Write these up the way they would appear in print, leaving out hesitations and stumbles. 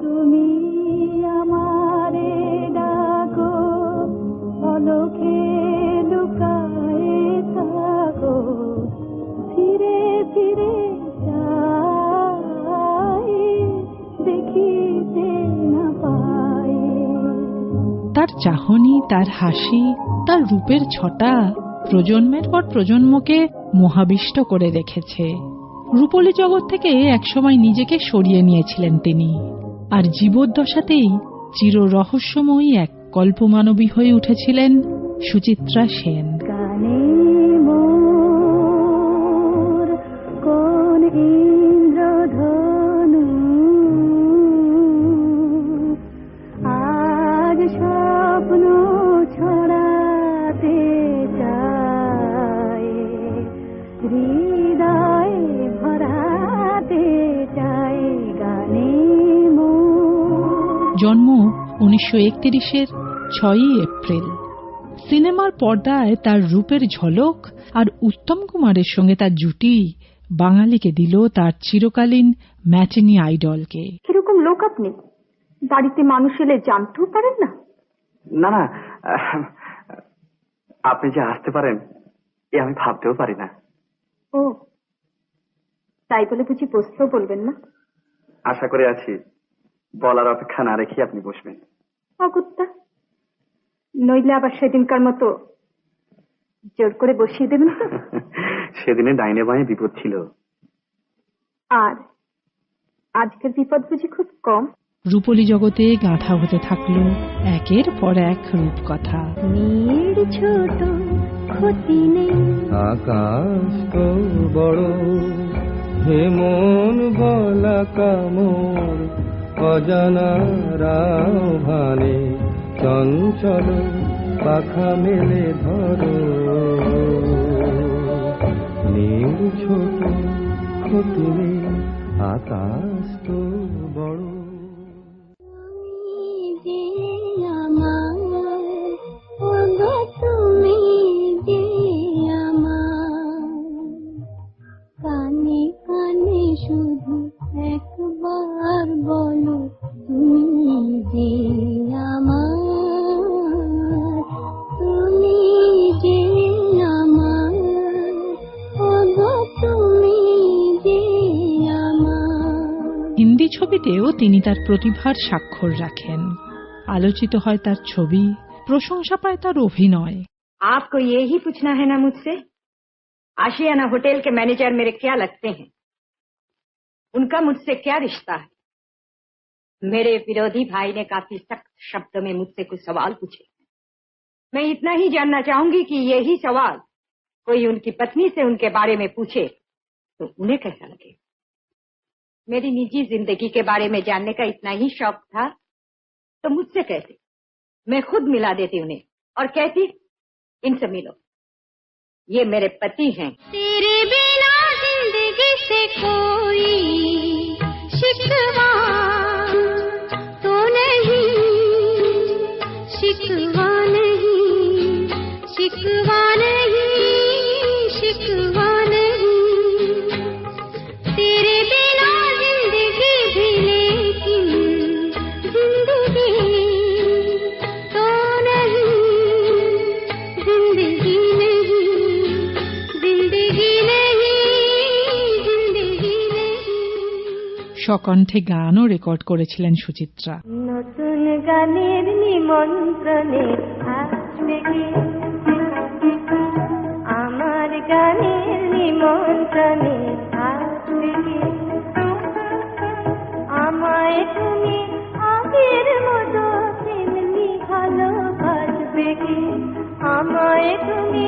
তুমি আমারে ডাকো, পলকে লুকায়ে থাকো, ফিরে ফিরে যাই, দেখিতে না পাই। তার চাহনি, তার হাসি, তার রূপের ছটা প্রজন্মের পর প্রজন্মকে মোহাবিষ্ট করে রেখেছে। রূপলী জগৎ থেকে একসময় নিজেকে সরিয়ে নিয়েছিলেন তিনি, আর জীবদ্দশাতেই চির রহস্যময়ী এক কল্পমানবী হয়ে উঠেছিলেন সুচিত্রা সেন। গানে মোর কোন ইন্দ্রধনু, আজ স্বপ্ন ছড়াতে চায়, হৃদয়ে ভরাতে চায় গানে মোর। জন্ম 1931-এর 6ই এপ্রিল। সিনেমার পর্দায় তার রূপের ঝলক আর উত্তম কুমারের সঙ্গে তার জুটি বাঙালিকে দিল তার চিরকালীন ম্যাটিনি আইডলকে। কিরকম লোক আপনি? বাড়িতে মানুষ এলে জানতেও পারেন না? না না, আপনি যে আসতে পারেন এ আমি ভাবতেও পারি না। ও, তাই বলে বুঝি বসতেও বলবেন না? আশা করে আছি বলার অপেক্ষা না রেখে আপনি বসবেন। অগত্যা, নইলে আবার সেদিনকার মতো জোর করে বসিয়ে দেবেন তো? সেদিনে ডাইনে বাঁয়ে বিপদ ছিল, আর আজকের বিপদ বুঝি খুব কম? রূপলী জগতে গাঁথা হতে থাকলো একের পর এক রূপকথা। মেয়ের ছোট ক্ষতি নেই, আকাশ তো বড়, হে মন বলা কামর, অজানা রাভানে চঞ্চল পাখা মেলে ধরো। নীল ছোট ক্ষতি নেই, আকাশ তো বড়। তুমি যে আমার, কানে কানে শুধু একবার বলো, তুমি যে আমার, তুমি যে আমার, তুমি যে আমার। হিন্দি ছবিতেও তিনি তার প্রতিভার স্বাক্ষর রাখেন। আলোচিত হয় তার ছবি, প্রশংসা পায় তার অভিনয়। आपको ये ही पूछना है ना मुझसे, आशियाना होटल के मैनेजर मेरे क्या लगते हैं, उनका मुझसे क्या रिश्ता है? मेरे विरोधी भाई ने काफी सख्त शब्दों में मुझसे कुछ सवाल पूछे। मैं इतना ही जानना चाहूंगी कि यही सवाल कोई उनकी पत्नी से उनके बारे में पूछे तो उन्हें कैसा लगे। मेरी निजी जिंदगी के बारे में जानने का इतना ही शौक था तो मुझसे कहते, मैं खुद मिला देती उन्हें और कहती, इनसे मिलो, ये मेरे पति हैं। तेरे बिना जिंदगी से कोई शिकवा तो नहीं, शिकवा नहीं, शिकवा नहीं, शिकवा नहीं, तेरे बिना जिंदगी भी लेकिन जिंदगी तो नहीं, जिंदगी नहीं, जिंदगी नहीं, जिंदगी नहीं। স্বকণ্ঠে গানও রেকর্ড করেছিলেন সুচিত্রা। নতুন গানের নিমন্ত্রণে আসবে কি, আমার গানের নিমন্ত্রণে আসবে কি, আমায় তুমি আগের মতো তেমনি ভালোবাসবে কি, আমায় তুমি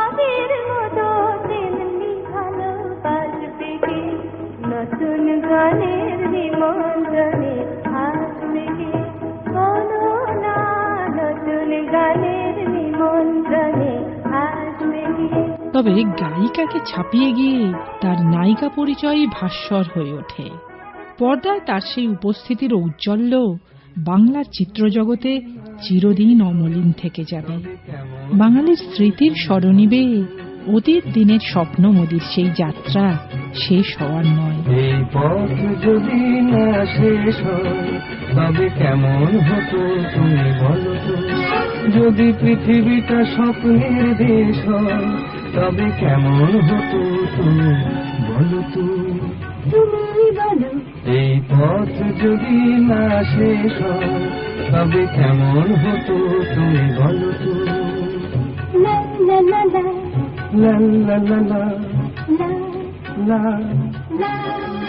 আগের মতো তেমনি ভালোবাসবে কি, নতুন গানের নিমন্ত্রণে আসবে কি, বলো না নতুন গানের নিমন্ত্রণে আসবে কি। তবে গায়িকাকে ছাপিয়ে গিয়ে তার নায়িকা পরিচয় ভাস্বর হয়ে ওঠে। পর্দায় তার সেই উপস্থিতির ঔজ্জ্বল্য বাংলার চিত্রজগতে চিরদিন অমলিন থেকে যাবে। বাঙালির স্মৃতির স্মরণীবে অতীত দিনের স্বপ্ন মোদির সেই যাত্রা শেষ হওয়ার নয়। এই পথ যদি না শেষ হয় তবে কেমন হতো তুমি বলো তো? যদি পৃথিবীটা স্বপ্নের দেশ হয় তবে কেমন হতো তুমি বলো তো? তুমি বলো এই পথ যদি না শেষ হয় তবে কেমন হতো তুমি বলো তো? লা লা লা লা লা লা লা লা লা লা লা